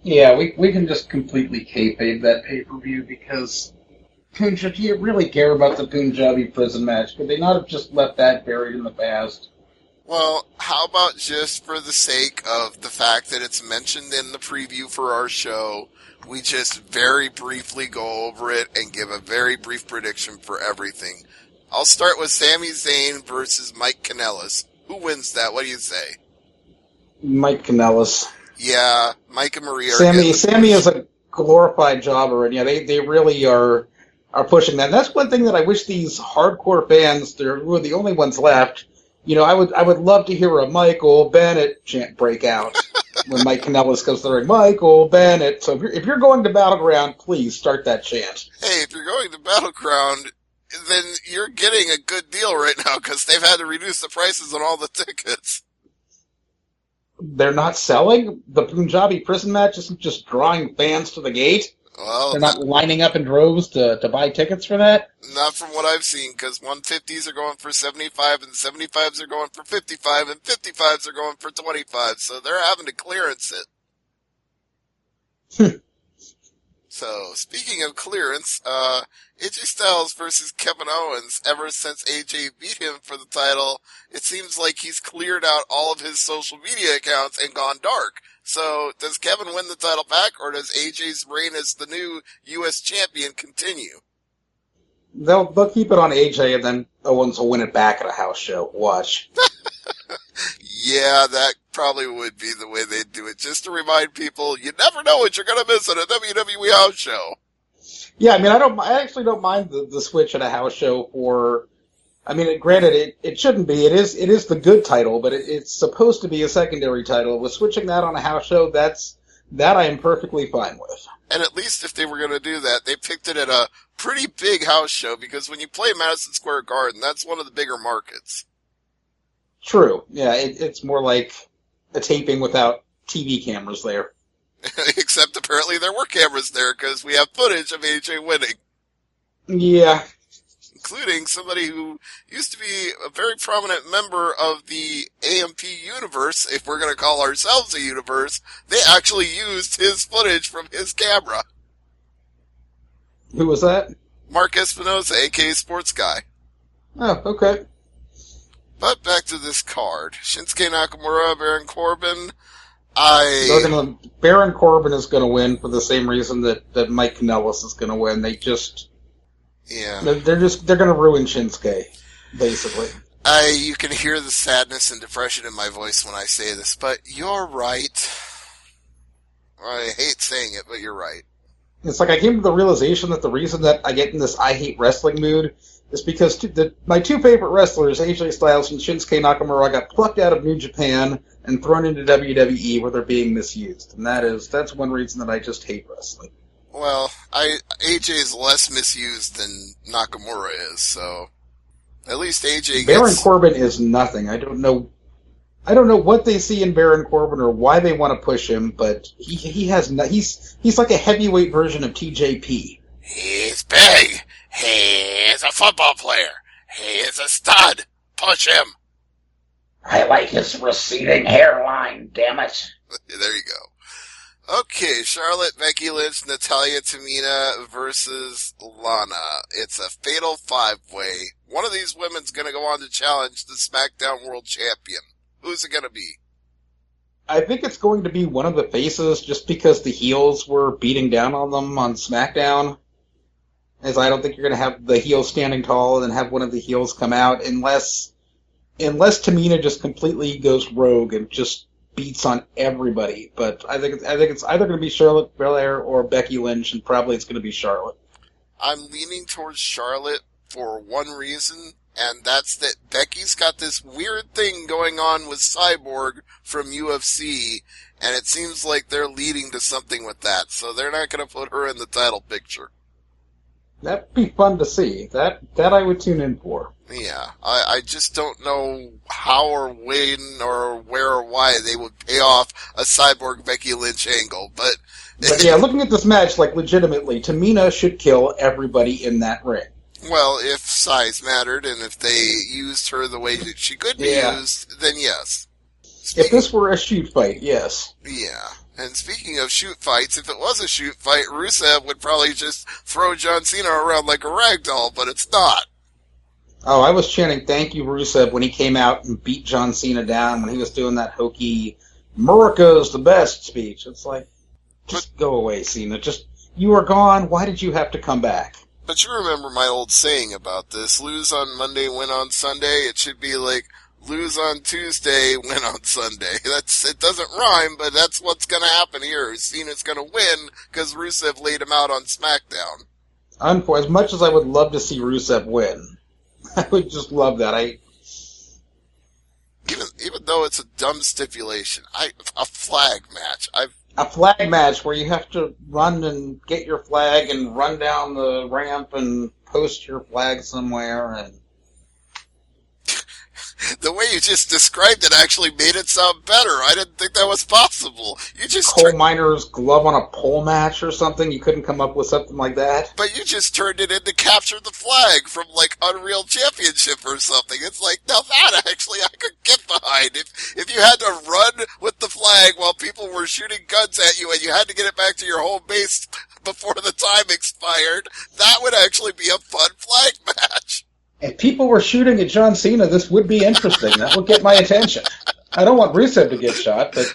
Yeah, we can just completely kayfabe that pay-per-view because Punjab, do you really care about the Punjabi prison match? Could they not have just left that buried in the past? Well, how about just for the sake of the fact that it's mentioned in the preview for our show, we just very briefly go over it and give a very brief prediction for everything. I'll start with Sami Zayn versus Mike Kanellis. Who wins that? What do you say? Mike Kanellis. Yeah, Mike and Maria are Sammy is a glorified jobber, and yeah, they really are pushing that. And that's one thing that I wish these hardcore fans, who are the only ones left, I would love to hear a Michael Bennett chant break out when Mike Kanellis goes through. Michael Bennett. So if you're going to Battleground, please start that chant. Hey, if you're going to Battleground, then you're getting a good deal right now because they've had to reduce the prices on all the tickets. They're not selling? The Punjabi prison match isn't just drawing fans to the gate? Well, they're not lining up in droves to buy tickets for that? Not from what I've seen, because 150s are going for 75, and 75s are going for 55, and 55s are going for 25, so they're having to clearance it. So, speaking of clearance, AJ Styles versus Kevin Owens, ever since AJ beat him for the title, it seems like he's cleared out all of his social media accounts and gone dark. So, does Kevin win the title back, or does AJ's reign as the new U.S. champion continue? They'll keep it on AJ, and then Owens will win it back at a house show. Watch. Yeah, that probably would be the way they'd do it. Just to remind people, you never know what you're going to miss at a WWE house show. Yeah, I mean, I actually don't mind the switch at a house show for. I mean, granted, it shouldn't be. It is the good title, but it's supposed to be a secondary title. With switching that on a house show, that I am perfectly fine with. And at least if they were going to do that, they picked it at a pretty big house show, because when you play Madison Square Garden, that's one of the bigger markets. True. Yeah, it's more like a taping without TV cameras there. Except apparently there were cameras there, because we have footage of AJ winning. Yeah. Including somebody who used to be a very prominent member of the AMP universe, if we're going to call ourselves a universe. They actually used his footage from his camera. Who was that? Mark Espinosa, a.k.a. Sports Guy. Oh, okay. But back to this card. Shinsuke Nakamura, Baron Corbin. Baron Corbin is going to win for the same reason that Mike Kanellis is going to win. They just... Yeah. They're going to ruin Shinsuke, basically. You can hear the sadness and depression in my voice when I say this, but you're right. I hate saying it, but you're right. It's like I came to the realization that the reason that I get in this I hate wrestling mood is because my two favorite wrestlers, AJ Styles and Shinsuke Nakamura, got plucked out of New Japan and thrown into WWE where they're being misused. And that's one reason that I just hate wrestling. Well, AJ is less misused than Nakamura is, so at least AJ gets... Baron Corbin is nothing. I don't know what they see in Baron Corbin or why they want to push him, but he's like a heavyweight version of TJP. He's big. He's a football player. He is a stud. Push him. I like his receding hairline, damn it. There you go. Okay, Charlotte, Becky Lynch, Natalya, Tamina versus Lana. It's a fatal five-way. One of these women's going to go on to challenge the SmackDown World Champion. Who's it going to be? I think it's going to be one of the faces just because the heels were beating down on them on SmackDown. As I don't think you're going to have the heels standing tall and then have one of the heels come out unless Tamina just completely goes rogue and just beats on everybody. But I think it's either going to be Charlotte Flair or Becky Lynch, and probably it's going to be Charlotte. I'm leaning towards Charlotte for one reason, and that's that Becky's got this weird thing going on with Cyborg from UFC, and it seems like they're leading to something with that, so they're not going to put her in the title picture. That'd be fun to see. That I would tune in for. Yeah, I just don't know how or when or where or why they would pay off a Cyborg Becky Lynch angle, but yeah, looking at this match, like, legitimately, Tamina should kill everybody in that ring. Well, if size mattered and if they used her the way that she could be used, then yes. If this were a shoot fight, yes. Yeah. And speaking of shoot fights, if it was a shoot fight, Rusev would probably just throw John Cena around like a rag doll, but it's not. Oh, I was chanting "Thank you, Rusev" when he came out and beat John Cena down when he was doing that hokey "America's the best" speech. It's like, just go away, Cena. You are gone. Why did you have to come back? But you remember my old saying about this: lose on Monday, win on Sunday. It should be like lose on Tuesday, win on Sunday. It doesn't rhyme, but that's what's going to happen here. Cena's going to win because Rusev laid him out on SmackDown. As much as I would love to see Rusev win, I would just love that. Even though it's a dumb stipulation, a flag match. A flag match where you have to run and get your flag and run down the ramp and post your flag somewhere. And the way you just described it actually made it sound better. I didn't think that was possible. You just coal miner's glove on a pole match or something. You couldn't come up with something like that. But you just turned it into capture the flag from like Unreal Championship or something. It's like, now that actually I could get behind. If you had to run with the flag while people were shooting guns at you and you had to get it back to your home base before the time expired, that would actually be a fun flag match. If people were shooting at John Cena, this would be interesting. That would get my attention. I don't want Rusev to get shot, but...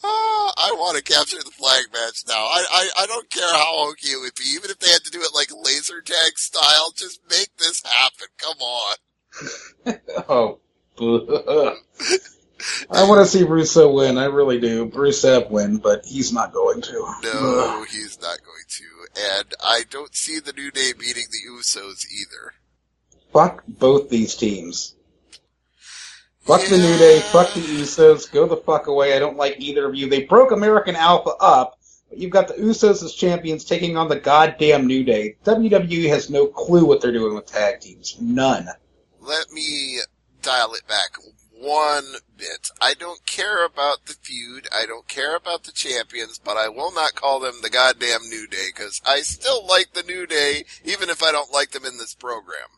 I want to capture the flag match now. I don't care how hokey it would be. Even if they had to do it like laser tag style, just make this happen. Come on. Oh. I want to see Rusev win. I really do. Rusev win, but he's not going to. No, he's not going to. And I don't see the New Day beating the Usos either. Fuck both these teams. Fuck the New Day, fuck the Usos, go the fuck away. I don't like either of you. They broke American Alpha up, but you've got the Usos as champions taking on the goddamn New Day. WWE has no clue what they're doing with tag teams. None. Let me dial it back one bit. I don't care about the feud. I don't care about the champions, but I will not call them the goddamn New Day, because I still like the New Day, even if I don't like them in this program.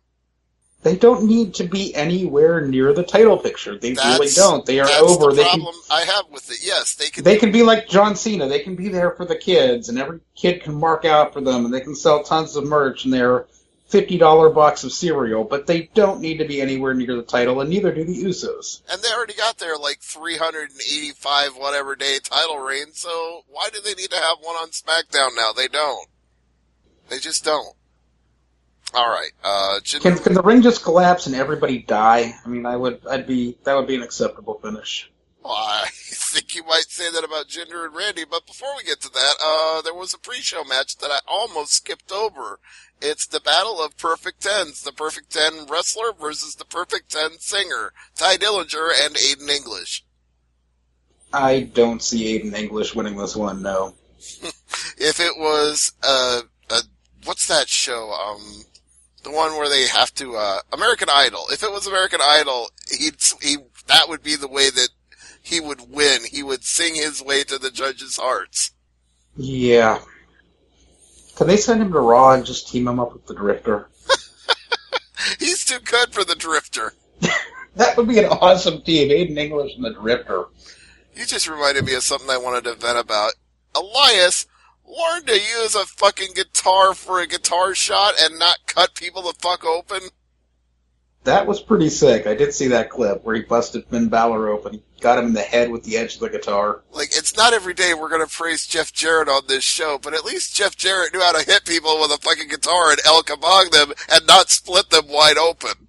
They don't need to be anywhere near the title picture. They really don't. They are over. That's the problem I have with it. Yes, they can. They can be like John Cena. They can be there for the kids, and every kid can mark out for them, and they can sell tons of merch and their $50 box of cereal. But they don't need to be anywhere near the title, and neither do the Usos. And they already got their 385 whatever day title reign. So why do they need to have one on SmackDown now? They don't. They just don't. All right. Can the ring just collapse and everybody die? I mean, that would be an acceptable finish. Well, I think you might say that about Jinder and Randy, but before we get to that, there was a pre-show match that I almost skipped over. It's the Battle of Perfect Tens, the Perfect 10 wrestler versus the Perfect 10 singer, Ty Dillinger and Aiden English. I don't see Aiden English winning this one, no. If it was, what's that show, the one where they have to, American Idol. If it was American Idol, that would be the way that he would win. He would sing his way to the judges' hearts. Yeah. Can they send him to Raw and just team him up with the Drifter? He's too good for the Drifter. That would be an awesome team, Aiden English and the Drifter. You just reminded me of something I wanted to vent about. Elias, learn to use a fucking guitar for a guitar shot and not cut people the fuck open. That was pretty sick. I did see that clip where he busted Finn Balor open. He got him in the head with the edge of the guitar. It's not every day we're going to praise Jeff Jarrett on this show, but at least Jeff Jarrett knew how to hit people with a fucking guitar and El Kabong them and not split them wide open.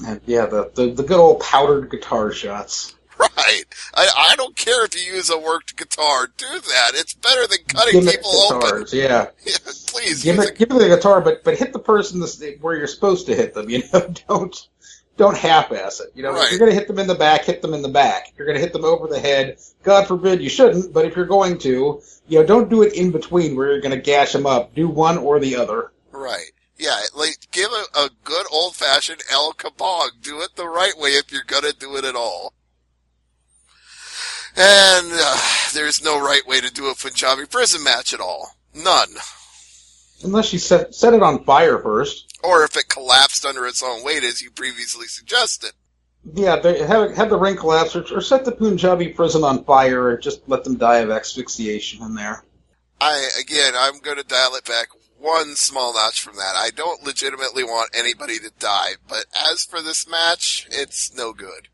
And yeah, the good old powdered guitar shots. Right. I don't care if you use a worked guitar. Do that. It's better than cutting people open. Yeah. Yeah, please. Give it the guitar, but hit the person where you're supposed to hit them. Don't half-ass it. Right. If you're going to hit them in the back, hit them in the back. If you're going to hit them over the head, God forbid you shouldn't, but if you're going to, don't do it in between where you're going to gash them up. Do one or the other. Right. Yeah, give a good old-fashioned El Kabong. Do it the right way if you're going to do it at all. And there's no right way to do a Punjabi prison match at all. None. Unless you set it on fire first. Or if it collapsed under its own weight, as you previously suggested. Yeah, they have the ring collapse, or set the Punjabi prison on fire, or just let them die of asphyxiation in there. I'm going to dial it back one small notch from that. I don't legitimately want anybody to die, but as for this match, it's no good.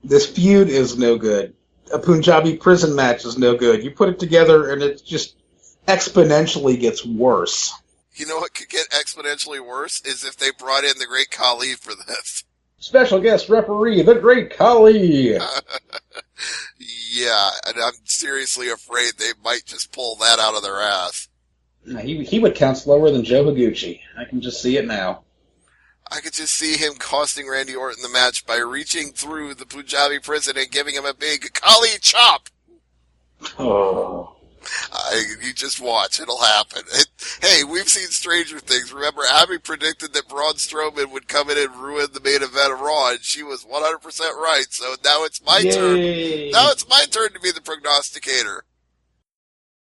This feud is no good. A Punjabi prison match is no good. You put it together, and it just exponentially gets worse. You know what could get exponentially worse is if they brought in the Great Khali for this. Special guest referee, the Great Khali. Yeah, and I'm seriously afraid they might just pull that out of their ass. He would count slower than Joe Higuchi. I can just see it now. I could just see him costing Randy Orton the match by reaching through the Punjabi prison and giving him a big Khali chop. Oh. You just watch. It'll happen. Hey, we've seen stranger things. Remember, Abby predicted that Braun Strowman would come in and ruin the main event of Raw, and she was 100% right. So now it's my turn. Now it's my turn to be the prognosticator.